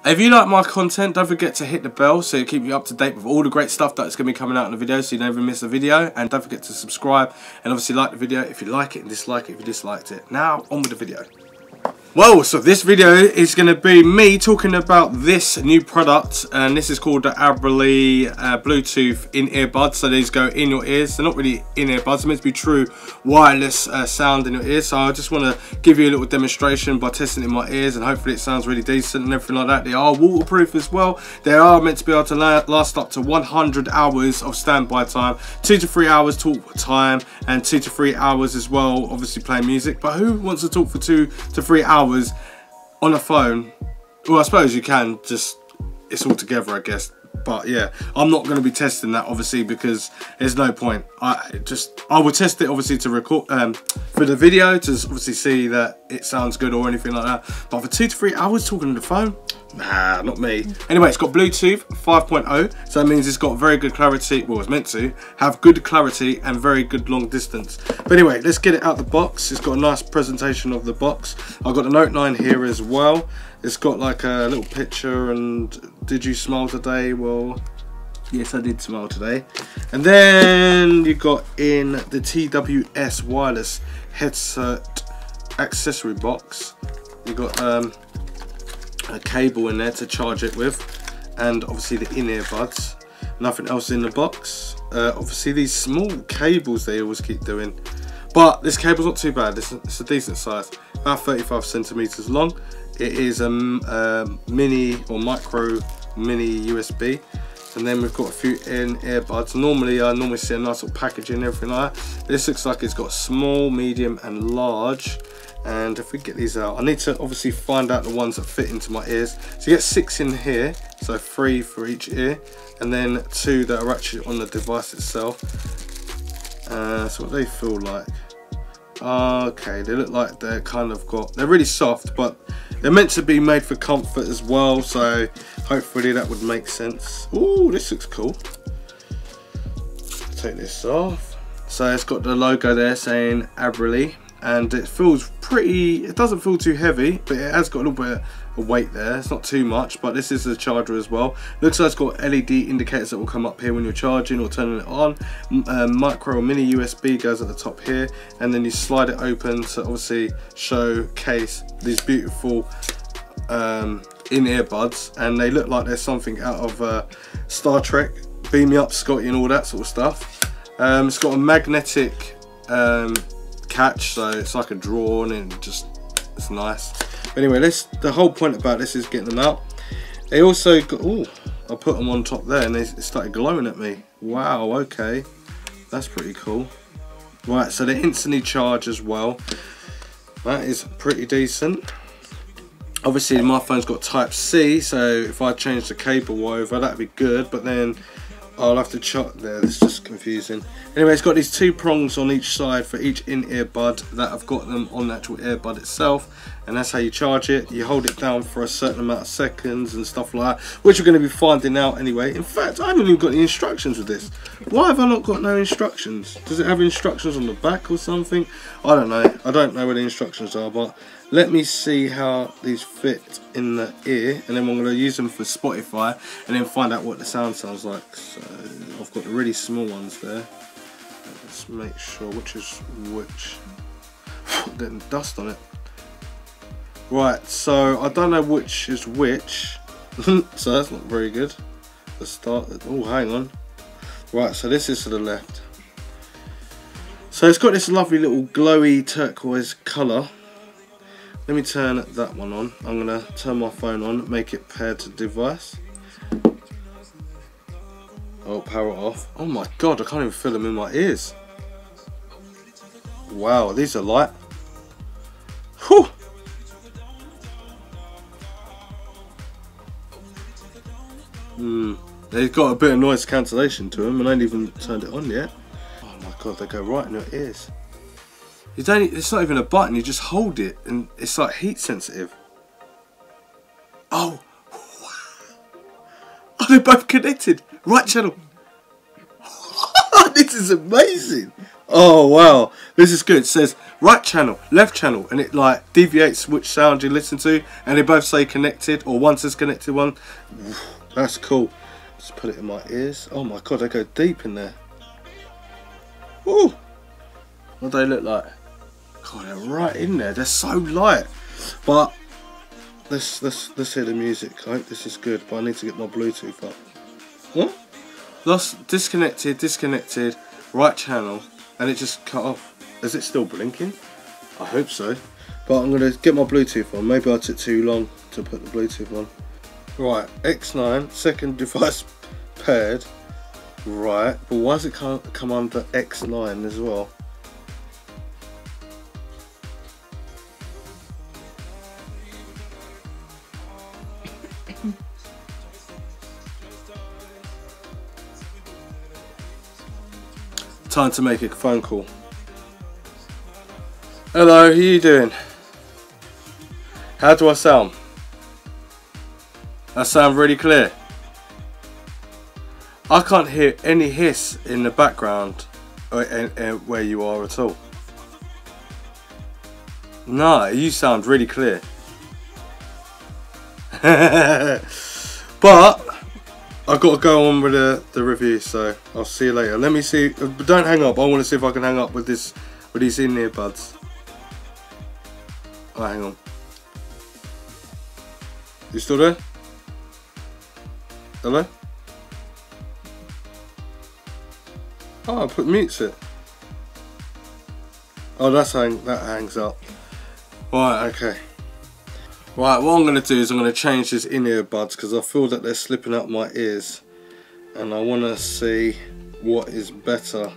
If you like my content, don't forget to hit the bell so you keep you up to date with all the great stuff that's going to be coming out in the video, so you never miss a video. And don't forget to subscribe and obviously like the video if you like it, and dislike it if you disliked it. Now on with the video. Well, so this video is going to be me talking about this new product, and this is called the Arbily Bluetooth in-ear buds. So these go in your ears. They're not really in-ear buds, they're meant to be true wireless sound in your ears. So I just want to give you a little demonstration by testing it in my ears, and hopefully it sounds really decent and everything like that. They are waterproof as well. They are meant to be able to last up to 100 hours of standby time, 2 to 3 hours talk time, and 2 to 3 hours as well, obviously playing music. But who wants to talk for 2 to 3 hours on a phone? Well, I suppose you can, just it's all together, I guess. But yeah, I'm not going to be testing that obviously because there's no point. I will test it obviously to record for the video, to obviously see that it sounds good or anything like that. But for 2 to 3 hours talking on the phone, nah, not me. Anyway, it's got Bluetooth 5.0, so that means it's got very good clarity. Well, it's meant to have good clarity and very good long distance. But anyway, let's get it out the box. It's got a nice presentation of the box. I've got the Note 9 here as well. It's got like a little picture and did you smile today? Well, yes, I did smile today. And then you got in the TWS wireless headset accessory box. You got a cable in there to charge it with, and obviously the in-ear buds. Nothing else in the box. Obviously these small cables they always keep doing, but this cable's not too bad. It's a decent size, about 35 centimeters long. It is a mini or micro mini USB, and then we've got a few in-ear buds. I normally see a nice little packaging and everything like that. This looks like it's got small, medium and large. And if we get these out, I need to obviously find out the ones that fit into my ears. So you get 6 in here, so 3 for each ear, and then 2 that are actually on the device itself. So what they feel like. Okay, they look like they're they're really soft, but they're meant to be made for comfort as well, so hopefully that would make sense. Ooh, this looks cool. Take this off. So it's got the logo there saying Arbily, and it feels pretty, it doesn't feel too heavy, but it has got a little bit of weight there. It's not too much, but this is the charger as well. Looks like it's got LED indicators that will come up here when you're charging or turning it on. Micro mini USB goes at the top here, and then you slide it open to obviously showcase these beautiful in-ear buds, and they look like there's something out of Star Trek, Beam Me Up Scotty and all that sort of stuff. It's got a magnetic catch, so it's like a drawn, and it's nice. But anyway, the whole point about this is getting them out. They also got, oh, I put them on top there and they started glowing at me. Wow, okay, that's pretty cool. Right, so they instantly charge as well. That is pretty decent. Obviously my phone's got Type C, so if I change the cable over, that'd be good, but then I'll have to chop there. It's just confusing. Anyway, it's got these 2 prongs on each side for each in-ear bud that I've got them on the actual earbud itself, and that's how you charge it. You hold it down for a certain amount of seconds and stuff like that, which we're going to be finding out anyway. In fact, I haven't even got any instructions with this. Why have I not got no instructions? Does it have instructions on the back or something? I don't know. I don't know where the instructions are, but let me see how these fit in the ear, and then I'm going to use them for Spotify and then find out what the sound sounds like. So I've got the really small ones there. Let's make sure which is which. Getting dust on it. Right, so I don't know which is which. So that's not very good. Let's start. Oh, hang on. Right, so this is to the left. So it's got this lovely little glowy turquoise colour. Let me turn that one on. I'm going to turn my phone on, make it paired to device. Oh, power it off. Oh my god, I can't even feel them in my ears. Wow, these are light. Whew. They've got a bit of noise cancellation to them, and I ain't even turned it on yet. Oh my god, they go right in your ears. It's not even a button, you just hold it and it's like heat sensitive. Oh, they're both connected. Right channel. This is amazing. Oh wow, this is good. It says right channel, left channel, and it like deviates which sound you listen to, and they both say connected, or one says connected one. That's cool. Just put it in my ears. Oh my god, they go deep in there. Woo! What do they look like? God, they're right in there. They're so light. But let's hear the music. I hope this is good, but I need to get my Bluetooth up. What? Lost, disconnected, right channel, and it just cut off. Is it still blinking? I hope so. But I'm gonna get my Bluetooth on. Maybe I took too long to put the Bluetooth on. Right, X9, second device paired. Right, but why does it come under X9 as well? Time to make a phone call. Hello, how you doing? How do I sound? I sound really clear. I can't hear any hiss in the background where you are at all. No, you sound really clear. But I've got to go on with the review, so I'll see you later. Let me see. But don't hang up. I want to see if I can hang up with these in-ear buds. Oh, hang on. You still there? Hello? Oh, I put mutes it. Oh, that hangs up. Right, okay. Right, what I'm going to do is I'm going to change this in-ear buds because I feel that they're slipping out my ears, and I want to see what is better.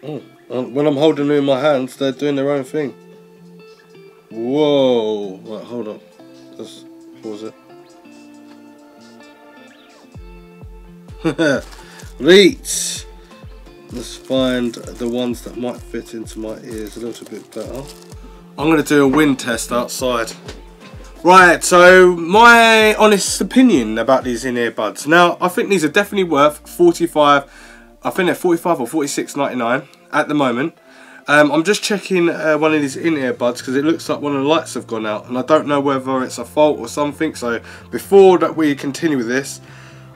Oh, when I'm holding them in my hands, they're doing their own thing. Whoa! Right, hold on. Let's pause it. Right. Let's find the ones that might fit into my ears a little bit better. I'm going to do a wind test outside. Right, so my honest opinion about these in-ear buds. Now, I think these are definitely worth $45. I think they're $45 or $46.99 at the moment. I'm just checking one of these in-ear buds because it looks like one of the lights have gone out, and I don't know whether it's a fault or something. So before that we continue with this,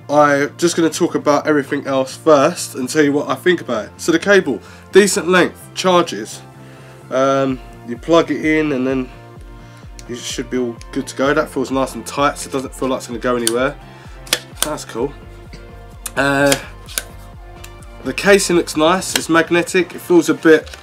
I'm just going to talk about everything else first and tell you what I think about it. So the cable, decent length, charges. You plug it in and then you should be all good to go. That feels nice and tight, so it doesn't feel like it's going to go anywhere. That's cool. The casing looks nice. It's magnetic. It feels a bit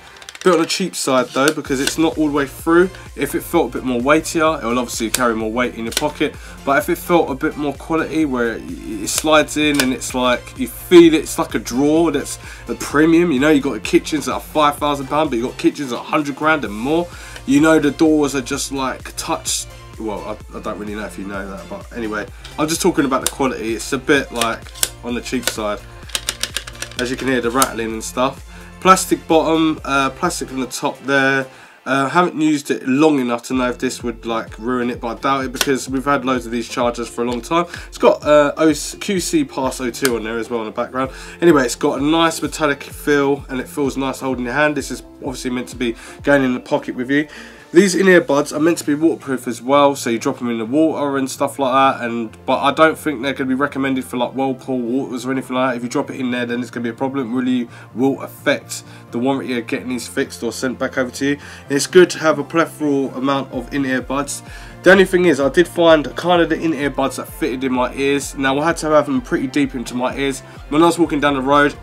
on the cheap side though, because it's not all the way through. If it felt a bit more weightier, it will obviously carry more weight in your pocket. But if it felt a bit more quality, where it slides in and it's like you feel it's like a drawer that's a premium. You know, you got the kitchens that are £5,000, but you got kitchens at 100 grand and more. You know, the doors are just like touched. Well, I don't really know if you know that, but anyway, I'm just talking about the quality. It's a bit like on the cheap side, as you can hear the rattling and stuff. Plastic bottom, plastic on the top there. Haven't used it long enough to know if this would like ruin it, but I doubt it because we've had loads of these chargers for a long time. It's got QC Pass 02 on there as well in the background. Anyway, it's got a nice metallic feel and it feels nice holding your hand. This is obviously meant to be going in the pocket with you. These in-ear buds are meant to be waterproof as well, so you drop them in the water and stuff like that. But I don't think they're going to be recommended for like whirlpool waters or anything like that. If you drop it in there, then it's going to be a problem. It really will affect the warranty of getting these fixed or sent back over to you. It's good to have a plethora amount of in-ear buds. The only thing is, I did find kind of the in-ear buds that fitted in my ears. Now I had to have them pretty deep into my ears. When I was walking down the road,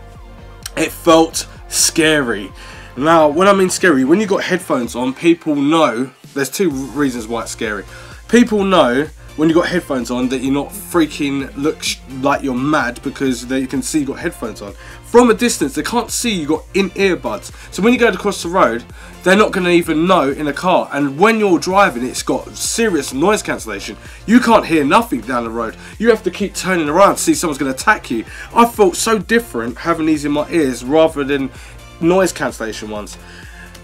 it felt scary. Now, when I mean scary, when you got headphones on, people know, there's two reasons why it's scary. People know when you got headphones on that you're not freaking look like you're mad because they can see you got headphones on. From a distance, they can't see you got in-ear buds. So when you go across the road, they're not going to even know in a car. And when you're driving, it's got serious noise cancellation. You can't hear nothing down the road. You have to keep turning around to see someone's going to attack you. I felt so different having these in my ears rather than noise cancellation ones.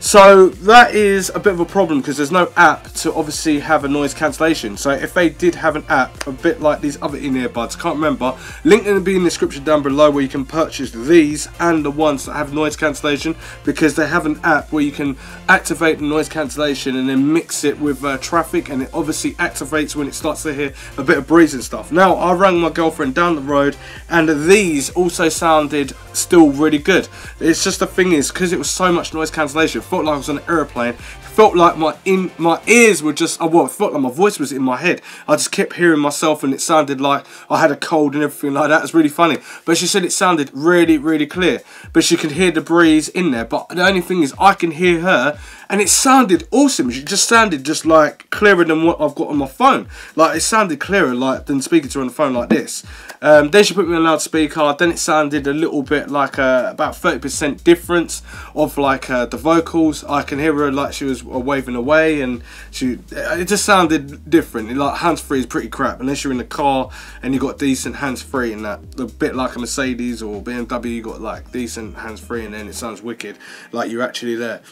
So that is a bit of a problem because there's no app to obviously have a noise cancellation. So if they did have an app, a bit like these other in-ear buds, can't remember, link will be in the description down below where you can purchase these and the ones that have noise cancellation, because they have an app where you can activate the noise cancellation and then mix it with traffic, and it obviously activates when it starts to hear a bit of breeze and stuff. Now, I rang my girlfriend down the road and these also sounded still really good. It's just the thing is, because it was so much noise cancellation, it felt like I was on an airplane. Felt like my ears were just, well, it felt like my voice was in my head. I just kept hearing myself and it sounded like I had a cold and everything like that. It's really funny. But she said it sounded really, really clear. But she could hear the breeze in there. But the only thing is I can hear her and it sounded awesome. It just sounded just like clearer than what I've got on my phone. Like it sounded clearer like than speaking to her on the phone like this. Then she put me on loudspeaker. Then it sounded a little bit like about 30% difference of like the vocals. I can hear her like she was waving away, and it just sounded different. Like hands-free is pretty crap unless you're in the car and you got decent hands-free, and that a bit like a Mercedes or BMW, you got like decent hands-free, and then it sounds wicked, like you're actually there.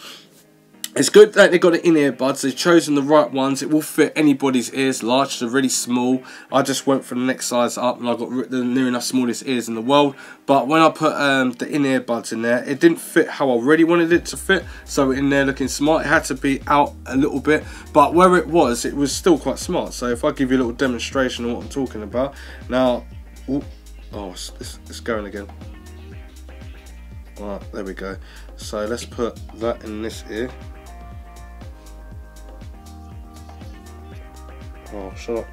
It's good that they got the in-ear buds. They've chosen the right ones. It will fit anybody's ears, large to really small. I just went for the next size up and I got the near enough smallest ears in the world. But when I put the in-ear buds in there, it didn't fit how I really wanted it to fit. So in there looking smart, it had to be out a little bit. But where it was still quite smart. So if I give you a little demonstration of what I'm talking about. Now, oh, it's going again. Alright, there we go. So let's put that in this ear. Oh, shut up.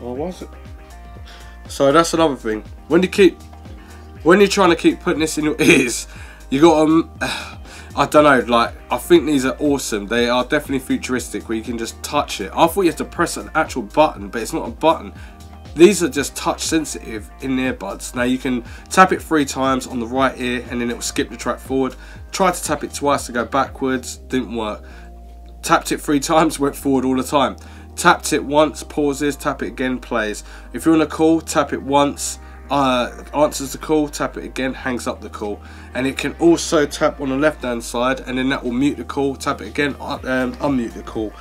Oh, why is it? So that's another thing. When you're trying to keep putting this in your ears, you got I don't know, like, I think these are awesome. They are definitely futuristic where you can just touch it. I thought you had to press an actual button, but it's not a button. These are just touch sensitive in-ear buds. Now you can tap it 3 times on the right ear and then it will skip the track forward. Tried to tap it twice to go backwards, didn't work. Tapped it 3 times, went forward all the time. Tapped it once, pauses, tap it again, plays. If you're on a call, tap it once, answers the call, tap it again, hangs up the call. And it can also tap on the left hand side and then that will mute the call, tap it again, unmute the call.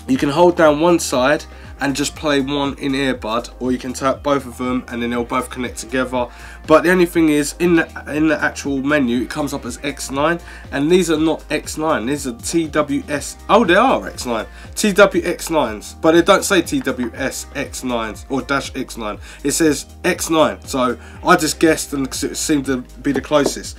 You can hold down one side and just play one in-ear bud, or you can tap both of them and then they'll both connect together. But the only thing is, in the actual menu, it comes up as X9, and these are not X9. These are TWS. Oh, they are X9. TWX9s, but it don't say TWS-X9s or -X9. It says X9. So I just guessed, and it seemed to be the closest.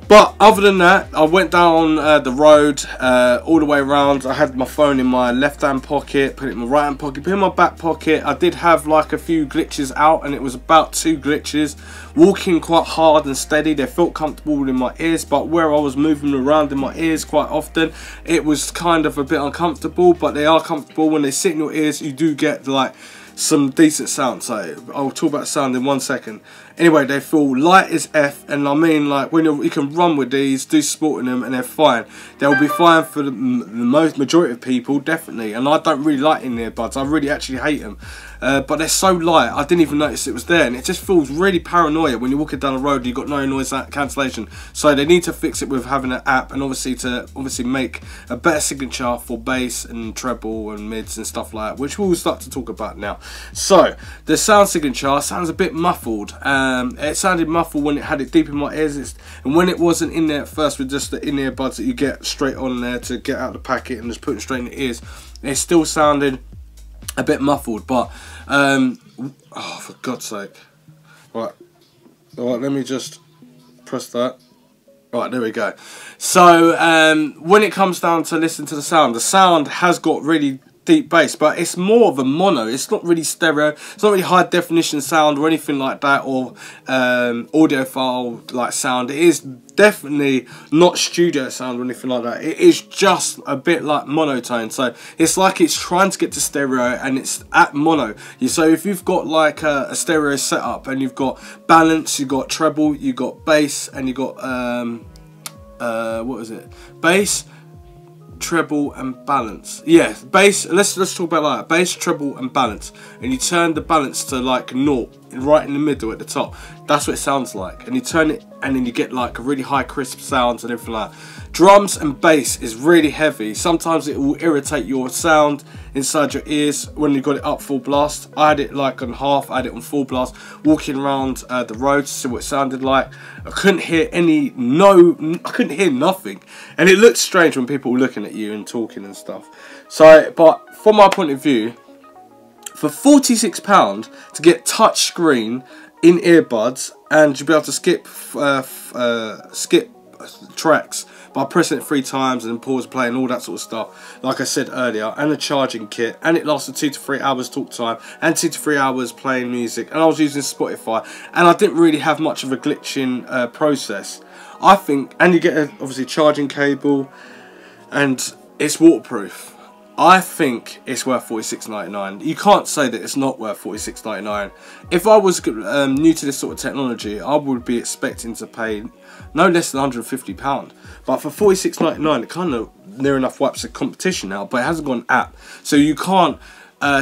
But other than that, I went down the road all the way around. I had my phone in my left hand pocket, put it in my right hand pocket, put it in my back pocket. I did have like a few glitches out, and it was about 2 glitches. Walking quite hard and steady, they felt comfortable in my ears, but where I was moving around in my ears quite often, it was kind of a bit uncomfortable. But they are comfortable. When they sit in your ears, you do get like some decent sound. So I'll talk about sound in 1 second. Anyway, they feel light as F, and I mean, like, when you can run with these, do sport in them, and they're fine. They'll be fine for the majority of people, definitely. And I don't really like in-ear buds. I really actually hate them. But they're so light, I didn't even notice it was there, and it just feels really paranoia when you're walking down the road and you've got no noise cancellation. So they need to fix it with having an app, and obviously make a better signature for bass and treble and mids and stuff like that, which we'll start to talk about now. So the sound signature sounds a bit muffled. It sounded muffled when it had it deep in my ears, and when it wasn't in there at first with just the in-ear buds that you get straight on there to get out the packet and just put it straight in the ears, it still sounded a bit muffled. But oh, for God's sake. Right, let me just press that. Right, there we go. So when it comes down to listen to the sound has got really deep bass, but it's more of a mono. It's not really stereo. It's not really high definition sound or anything like that, or audiophile like sound. It is definitely not studio sound or anything like that. It is just a bit like monotone. So it's like it's trying to get to stereo and it's at mono. So if you've got like a stereo setup and you've got balance, you've got treble, you've got bass, and you've got what is it? Bass, treble and balance. Yeah, bass. Let's talk about that. Bass, treble and balance, and you turn the balance to like 0 right in the middle at the top. That's what it sounds like. And you turn it and then you get like a really high crisp sounds and everything like that. Drums and bass is really heavy. Sometimes it will irritate your sound inside your ears when you got it up full blast. I had it like on half, I had it on full blast, walking around the road to see what it sounded like. I couldn't hear I couldn't hear nothing. And it looks strange when people were looking at you and talking and stuff. So, but from my point of view, for £46 to get touch screen in earbuds and you'll be able to skip tracks by pressing it 3 times and then pause play and all that sort of stuff, like I said earlier, and a charging kit, and it lasted 2 to 3 hours talk time and 2 to 3 hours playing music, and I was using Spotify and I didn't really have much of a glitching process, I think. And you get a, obviously, charging cable, and it's waterproof. I think it's worth $46.99. You can't say that it's not worth $46.99. If I was new to this sort of technology, I would be expecting to pay no less than £150. But for $46.99, it kind of near enough wipes the competition now. But it hasn't got an app, so you can't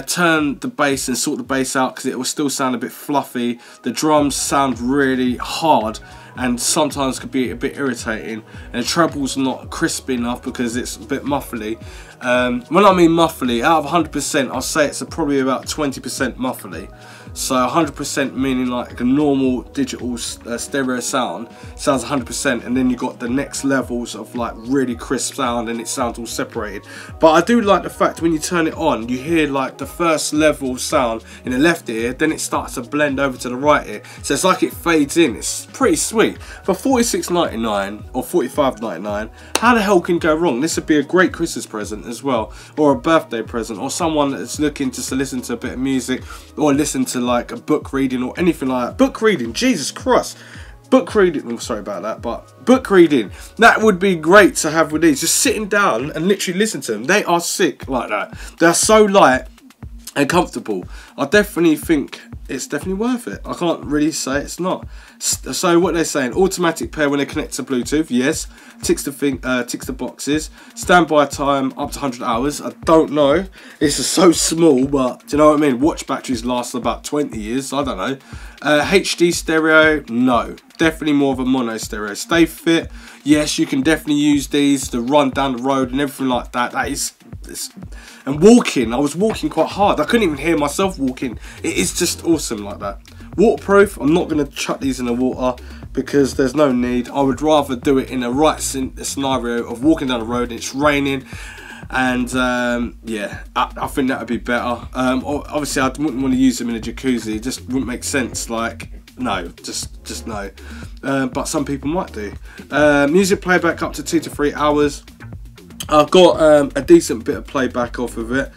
turn the bass and sort the bass out because it will still sound a bit fluffy. The drums sound really hard and sometimes could be a bit irritating, and the treble's not crisp enough because it's a bit muffly. When I mean muffly, out of 100%, I'll say it's probably about 20% muffly. So 100% meaning like a normal digital stereo sound sounds 100%, and then you got the next levels of like really crisp sound and it sounds all separated. But I do like the fact when you turn it on, you hear like the first level of sound in the left ear, then it starts to blend over to the right ear, so it's like it fades in. It's pretty sweet. For $46.99 or $45.99, how the hell can go wrong? This would be a great Christmas present as well, or a birthday present, or someone that's looking just to listen to a bit of music or listen to like a book reading or anything like that. Book reading, Jesus Christ. Book reading, I'm sorry about that, but book reading, that would be great to have with these. Just sitting down and literally listen to them. They are sick like that. They're so light and comfortable. I definitely think it's definitely worth it. I can't really say it's not. So what they're saying, automatic pair when they connect to Bluetooth, yes. Ticks the boxes. Standby time up to 100 hours. I don't know. It's so small, but do you know what I mean? Watch batteries last about 20 years. I don't know. HD stereo, no. Definitely more of a mono stereo. Stay fit, yes. You can definitely use these to run down the road and everything like that. And walking, I was walking quite hard. I couldn't even hear myself walking. It is just awesome like that. Waterproof, I'm not going to chuck these in the water because there's no need. I would rather do it in a right scenario of walking down the road and it's raining, and yeah, I think that would be better. Obviously I wouldn't want to use them in a jacuzzi. It just wouldn't make sense. Like, no, just no. But some people might do. Music playback up to 2 to 3 hours. I've got a decent bit of playback off of it.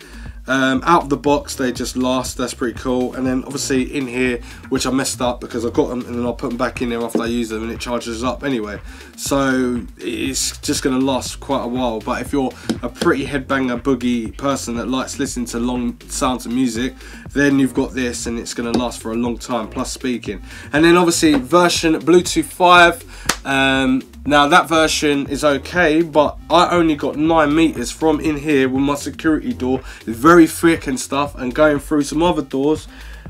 Out of the box they just last, that's pretty cool. And then obviously in here, which I messed up because I got them and then I'll put them back in there after I use them and it charges up anyway, so it's just going to last quite a while. But if you're a pretty headbanger boogie person that likes listening to long sounds of music, then you've got this and it's going to last for a long time, plus speaking. And then obviously version Bluetooth 5. Now that version is okay, but I only got 9 meters from in here with my security door. It's very thick and stuff, and going through some other doors,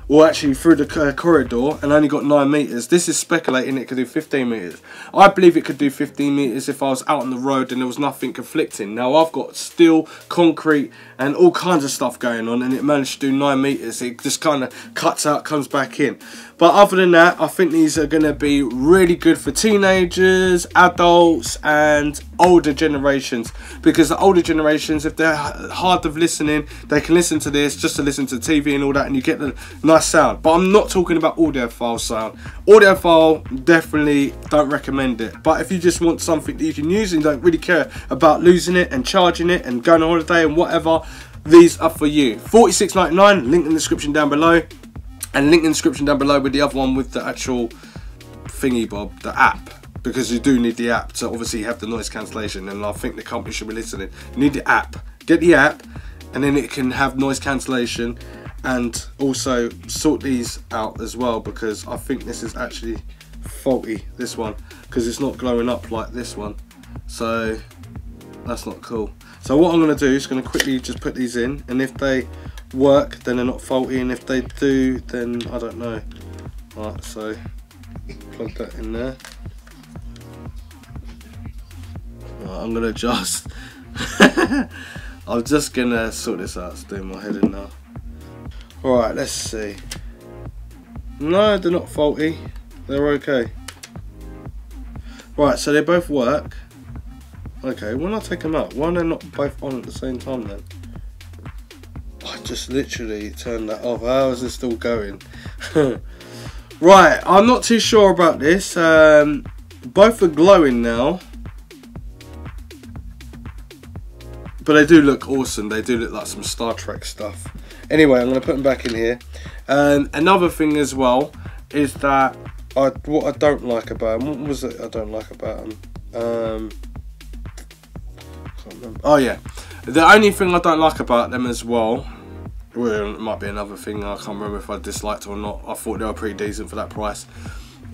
or actually through the corridor, and only got 9 meters. This is speculating it could do 15 meters. I believe it could do 15 meters if I was out on the road and there was nothing conflicting. Now I've got steel, concrete and all kinds of stuff going on, and it managed to do 9 meters. It just kind of cuts out, comes back in. But other than that, I think these are going to be really good for teenagers, adults and older generations, because the older generations, if they're hard of listening, they can listen to this just to listen to TV and all that, and you get the nice sound. But I'm not talking about audiophile sound. Audiophile, definitely don't recommend it. But if you just want something that you can use and you don't really care about losing it and charging it and going on holiday and whatever, these are for you. $46.99, link in the description down below. And link in the description down below with the other one with the actual thingy bob, the app, because you do need the app to obviously have the noise cancellation, and I think the company should be listening. You need the app. Get the app, and then it can have noise cancellation, and also sort these out as well, because I think this is actually faulty, this one, because it's not glowing up like this one, so that's not cool. So what I'm going to do is going to quickly just put these in, and if they work then they're not faulty, and if they do then I don't know. Right, so plug that in there. Right, I'm gonna just I'm just gonna sort this out. It's doing my head in now. Alright, let's see. No, they're not faulty. They're okay. Right, so they both work. Okay, when I take them out, why are they not both on at the same time then? I just literally turned that off. How is this still going? Right, I'm not too sure about this. Both are glowing now. But they do look awesome. They do look like some Star Trek stuff. Anyway, I'm going to put them back in here. Another thing as well is that what I don't like about them. What was it I don't like about them? Can't remember. Oh yeah, the only thing I don't like about them as well. Well, it might be another thing. I can't remember if I disliked it or not. I thought they were pretty decent for that price.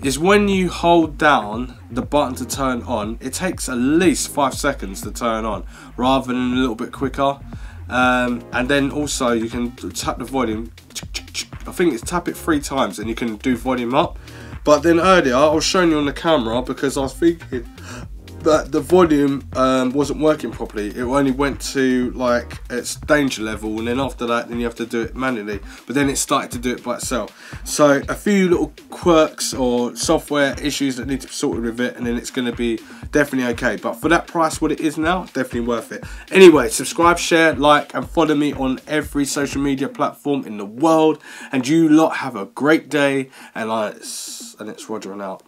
Is when you hold down the button to turn on, it takes at least 5 seconds to turn on, rather than a little bit quicker. And then also you can tap the volume. I think it's tap it 3 times and you can do volume up. But then earlier I was showing you on the camera because I was thinking that the volume wasn't working properly. It only went to like its danger level, and then after that then you have to do it manually, but then it started to do it by itself. So a few little quirks or software issues that need to be sorted with it, and then it's going to be definitely okay. But for that price, what it is now, definitely worth it. Anyway, subscribe, share, like and follow me on every social media platform in the world, and you lot have a great day. And it's Roger and out.